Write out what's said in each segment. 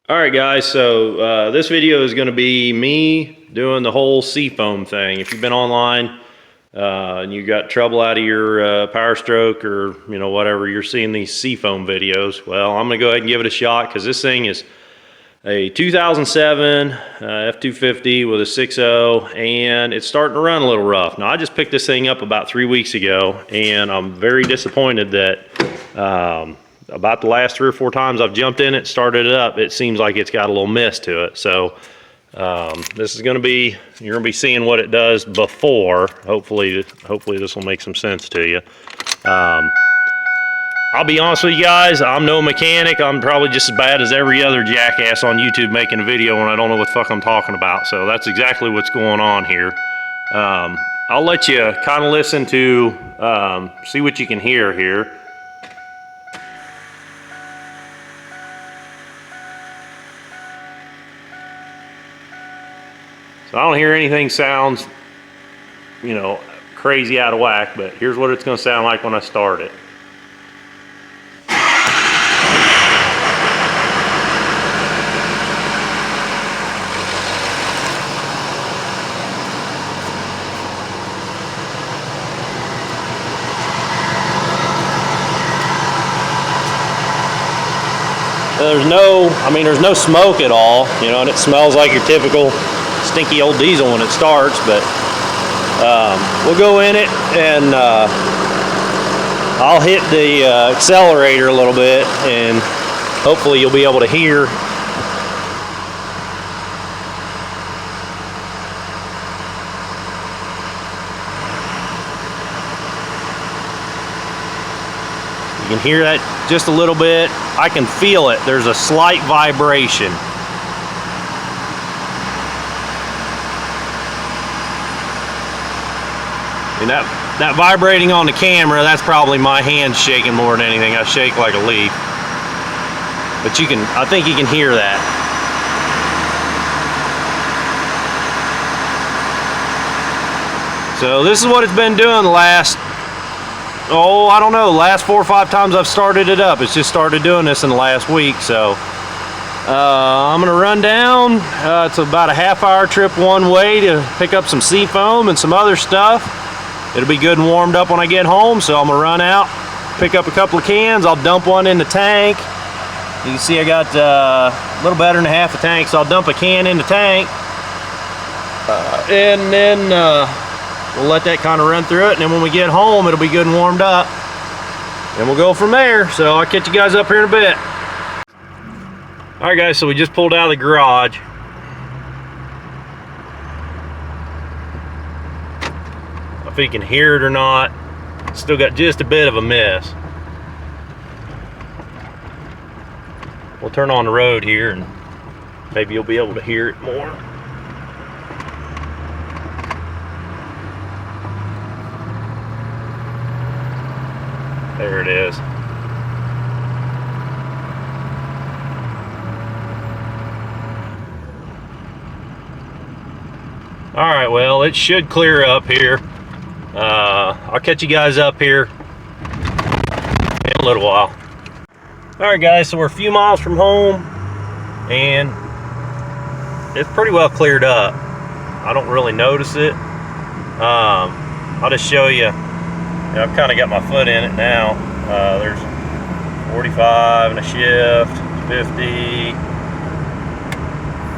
Alright guys, so this video is going to be me doing the whole Seafoam thing. If you've been online and you got trouble out of your Power Stroke or whatever, you're seeing these Seafoam videos, well, I'm going to go ahead and give it a shot because this thing is a 2007 F250 with a 6.0 and it's starting to run a little rough. Now I just picked this thing up about 3 weeks ago and I'm very disappointed that about the last 3 or 4 times I've jumped in it, started it up, it seems like it's got a little miss to it. So this is going to be, you're going to be seeing what it does before. Hopefully this will make some sense to you. I'll be honest with you guys, I'm no mechanic. I'm probably just as bad as every other jackass on YouTube making a video when I don't know what the fuck I'm talking about. So that's exactly what's going on here. I'll let you kind of listen to, see what you can hear here. I don't hear anything sounds, crazy out of whack, but here's what it's going to sound like when I start it. There's no smoke at all, and it smells like your typical stinky old diesel when it starts, but we'll go in it and I'll hit the accelerator a little bit and hopefully you'll be able to hear. You can hear that just a little bit. I can feel it. There's a slight vibration. And that vibrating on the camera, that's probably my hands shaking more than anything. I shake like a leaf. But I think you can hear that. So this is what it's been doing the last, I don't know, last 4 or 5 times I've started it up. It's just started doing this in the last week. So I'm gonna run down. It's about a half-hour trip one way to pick up some Seafoam and some other stuff. It'll be good and warmed up when I get home, so I'm gonna run out, pick up a couple of cans. I'll dump one in the tank. You can see I got a little better than half a tank, so I'll dump a can in the tank. And then we'll let that kind of run through it, and then when we get home, it'll be good and warmed up. And we'll go from there, so I'll catch you guys up here in a bit. All right, guys, so we just pulled out of the garage. If you can hear it or not, still got just a bit of a miss. We'll turn on the road here and maybe you'll be able to hear it more. There it is. All right, well, it should clear up here. I'll catch you guys up here in a little while. All right, guys, so we're a few miles from home and it's pretty well cleared up. I don't really notice it. I'll just show you. I've kind of got my foot in it now. There's 45 and a shift, 50,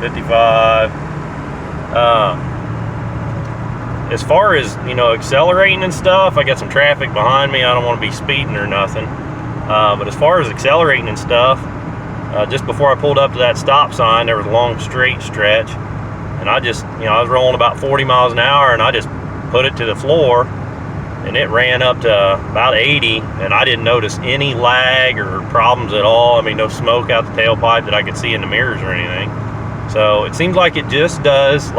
55. As far as, accelerating and stuff, I got some traffic behind me. I don't want to be speeding or nothing. But as far as accelerating and stuff, just before I pulled up to that stop sign, there was a long straight stretch. And I just, I was rolling about 40 miles an hour and I just put it to the floor and it ran up to about 80 and I didn't notice any lag or problems at all. No smoke out the tailpipe that I could see in the mirrors or anything. So it seems like it just does,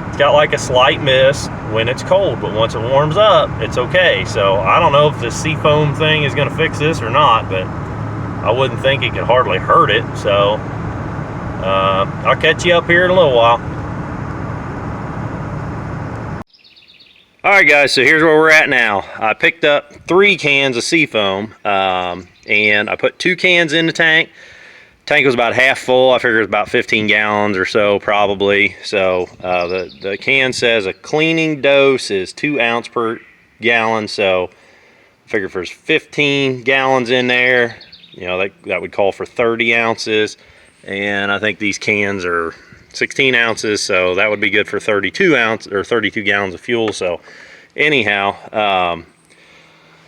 it's got like a slight miss when it's cold, but once it warms up, it's okay. So I don't know if the Seafoam thing is gonna fix this or not, but I wouldn't think it could hardly hurt it. So I'll catch you up here in a little while. All right, guys, so here's where we're at now. I picked up 3 cans of Seafoam and I put 2 cans in the tank, Tank was about half full. I figured it was about 15 gallons or so probably. So the can says a cleaning dose is 2 ounces per gallon. So I figured if there's 15 gallons in there, you know, that would call for 30 ounces. And I think these cans are 16 ounces, so that would be good for 32 ounces or 32 gallons of fuel. So anyhow,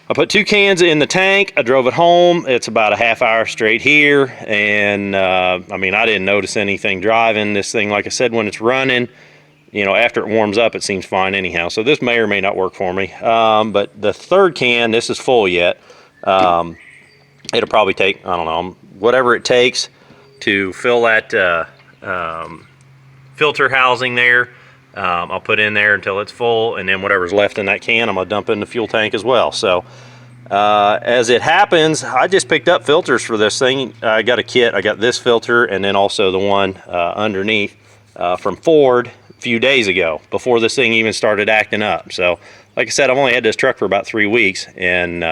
I put 2 cans in the tank. I drove it home. It's about a half hour straight here, and I mean, I didn't notice anything driving this thing. Like I said, when it's running, you know, after it warms up, it seems fine anyhow. So this may or may not work for me. But the 3rd can, this is full yet. It'll probably take, I don't know, whatever it takes to fill that filter housing there. I'll put in there until it's full, and then whatever's left in that can, I'm gonna dump in the fuel tank as well. So as it happens, I just picked up filters for this thing. I got a kit. I got this filter and then also the one underneath from Ford a few days ago, before this thing even started acting up. So like I said, I've only had this truck for about 3 weeks, and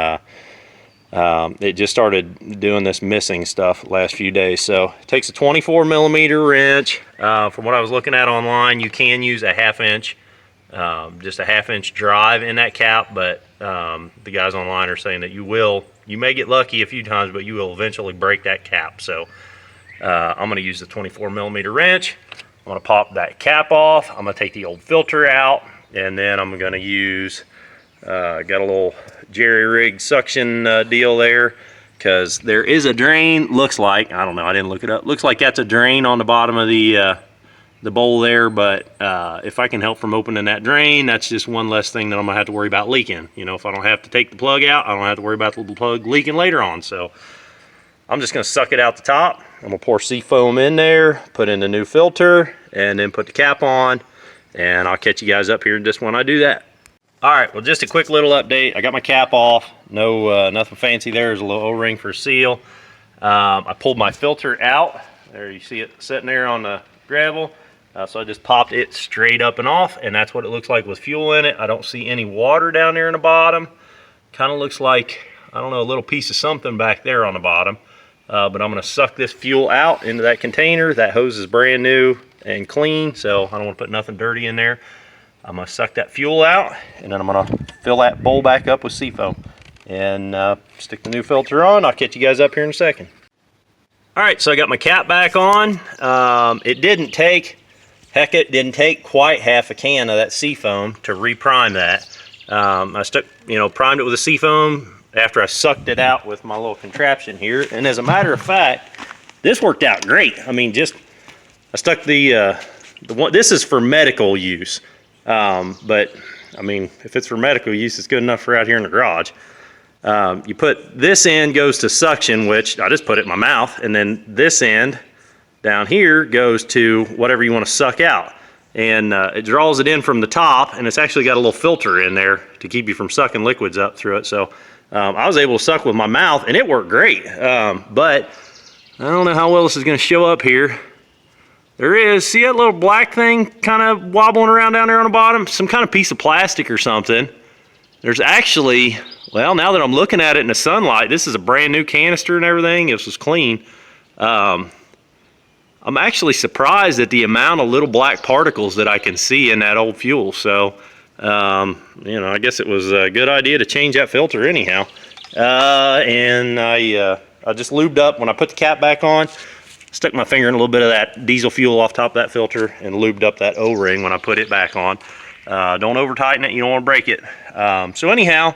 it just started doing this missing stuff last few days. So it takes a 24 millimeter wrench. From what I was looking at online, you can use a 1/2 inch, just a 1/2 inch drive in that cap, but the guys online are saying that you may get lucky a few times, but you will eventually break that cap. So I'm going to use the 24 millimeter wrench. I'm going to pop that cap off. I'm going to take the old filter out, and then I'm going to use got a little jerry-rigged suction deal there, because there is a drain. Looks like, I don't know, I didn't look it up. Looks like that's a drain on the bottom of the bowl there, but if I can help from opening that drain, that's just one less thing that I'm gonna have to worry about leaking. You know, if I don't have to take the plug out, I don't have to worry about the plug leaking later on. So I'm just gonna suck it out the top. I'm gonna pour Seafoam in there, put in the new filter, and then put the cap on, and I'll catch you guys up here just when I do that. All right, well, just a quick little update. I got my cap off. No, nothing fancy there. There's a little O-ring for seal. I pulled my filter out. There, you see it sitting there on the gravel. So I just popped it straight up and off, and that's what it looks like with fuel in it. I don't see any water down there in the bottom. Kind of looks like, I don't know, a little piece of something back there on the bottom. But I'm gonna suck this fuel out into that container. That hose is brand new and clean, so I don't wanna put nothing dirty in there. I'm gonna suck that fuel out, and then I'm gonna fill that bowl back up with Seafoam and stick the new filter on. I'll catch you guys up here in a second. All right, so I got my cap back on. It didn't take quite half a can of that Seafoam to reprime that. I primed it with a Seafoam after I sucked it out with my little contraption here, and as a matter of fact, this worked out great. I mean, I stuck the one. This is for medical use. But I mean, if it's for medical use, it's good enough for out here in the garage. You put this end goes to suction, which I just put it in my mouth, and then this end down here goes to whatever you want to suck out, and it draws it in from the top, and it's actually got a little filter in there to keep you from sucking liquids up through it. So I was able to suck with my mouth, and it worked great. But I don't know how well this is going to show up here. There is, see that little black thing kind of wobbling around down there on the bottom? Some kind of piece of plastic or something. There's actually, well, now that I'm looking at it in the sunlight, this is a brand new canister and everything. This was clean. I'm actually surprised at the amount of little black particles that I can see in that old fuel. So, I guess it was a good idea to change that filter anyhow. And I just lubed up when I put the cap back on. Stuck my finger in a little bit of that diesel fuel off top of that filter and lubed up that O-ring when I put it back on. Don't over tighten it, you don't want to break it. So anyhow,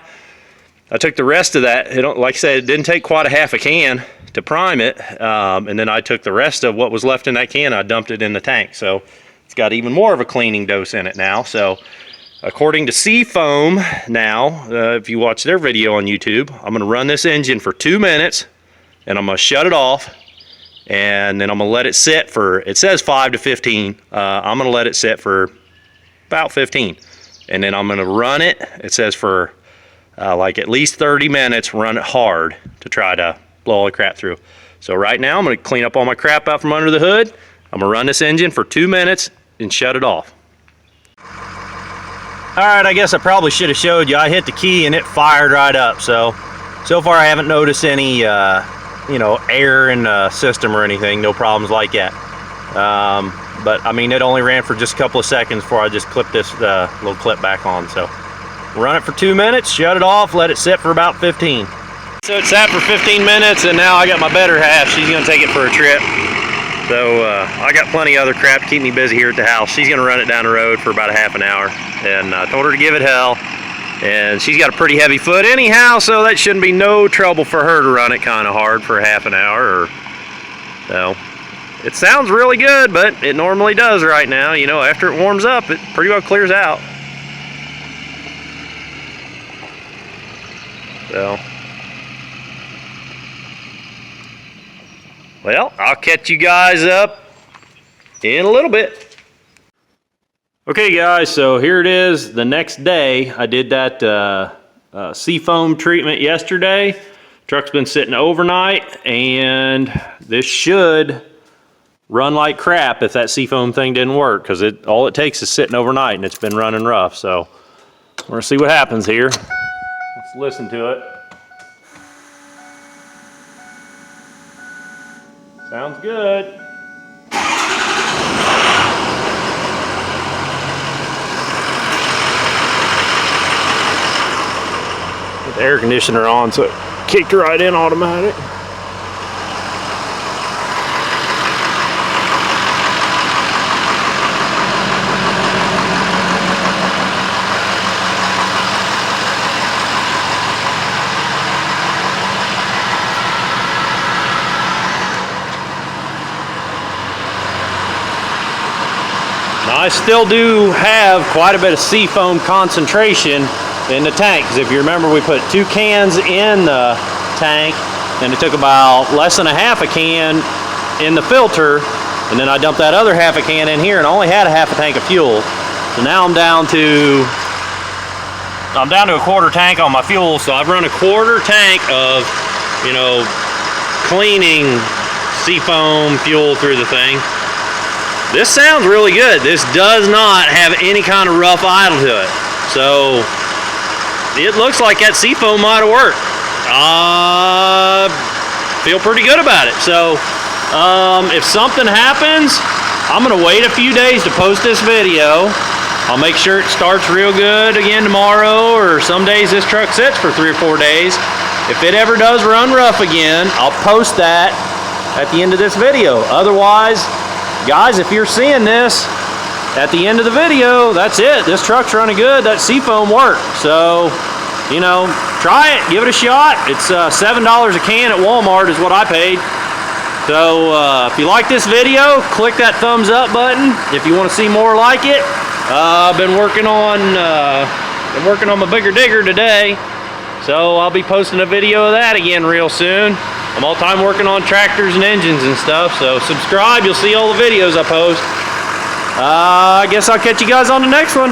I took the rest of that. Like I said, it didn't take quite a half a can to prime it. And then I took the rest of what was left in that can, I dumped it in the tank. So it's got even more of a cleaning dose in it now. So according to Seafoam now, if you watch their video on YouTube, I'm gonna run this engine for 2 minutes, and I'm gonna shut it off. And then I'm gonna let it sit for, it says 5 to 15. I'm gonna let it sit for about 15. And then I'm gonna run it, it says for like at least 30 minutes, run it hard to try to blow all the crap through. So right now I'm gonna clean up all my crap out from under the hood. I'm gonna run this engine for 2 minutes and shut it off. All right, I guess I probably should have showed you. I hit the key and it fired right up. So far I haven't noticed any you know, air in the system or anything, no problems like that. But I mean, it only ran for just a couple of seconds before I just clipped this little clip back on. So run it for 2 minutes, shut it off, let it sit for about 15. So it sat for 15 minutes, and now I got my better half. She's gonna take it for a trip. So I got plenty of other crap to keep me busy here at the house. She's gonna run it down the road for about a half an hour, and I told her to give it hell. And she's got a pretty heavy foot anyhow, so that shouldn't be no trouble for her to run it kind of hard for a half an hour. Or, so it sounds really good, but it normally does right now. You know, after it warms up, it pretty well clears out. So, well, I'll catch you guys up in a little bit. Okay guys, so here it is the next day. I did that Seafoam treatment yesterday. Truck's been sitting overnight, and this should run like crap if that Seafoam thing didn't work, because all it takes is sitting overnight, and it's been running rough. So we're gonna see what happens here. Let's listen to it. Sounds good. The air conditioner on, so it kicked right in automatic. Now I still do have quite a bit of Seafoam concentration in the tank, because if you remember, we put 2 cans in the tank, and it took about less than a half a can in the filter, and then I dumped that other half a can in here, and I only had a half a tank of fuel. So now I'm down to a quarter tank on my fuel. So I've run a quarter tank of, you know, cleaning Seafoam fuel through the thing. This sounds really good. This does not have any kind of rough idle to it. So it looks like that Seafoam might have worked. Feel pretty good about it. So if something happens, I'm gonna wait a few days to post this video. I'll make sure it starts real good again tomorrow, or some days this truck sits for 3 or 4 days. If it ever does run rough again, I'll post that at the end of this video. Otherwise, guys, if you're seeing this at the end of the video, that's it. This truck's running good. That Seafoam worked. So, you know, try it. Give it a shot. It's $7 a can at Walmart is what I paid. So if you like this video, click that thumbs up button if you want to see more like it. I've been working on my bigger digger today, so I'll be posting a video of that again real soon. I'm all time working on tractors and engines and stuff, so subscribe. You'll see all the videos I post. I guess I'll catch you guys on the next one.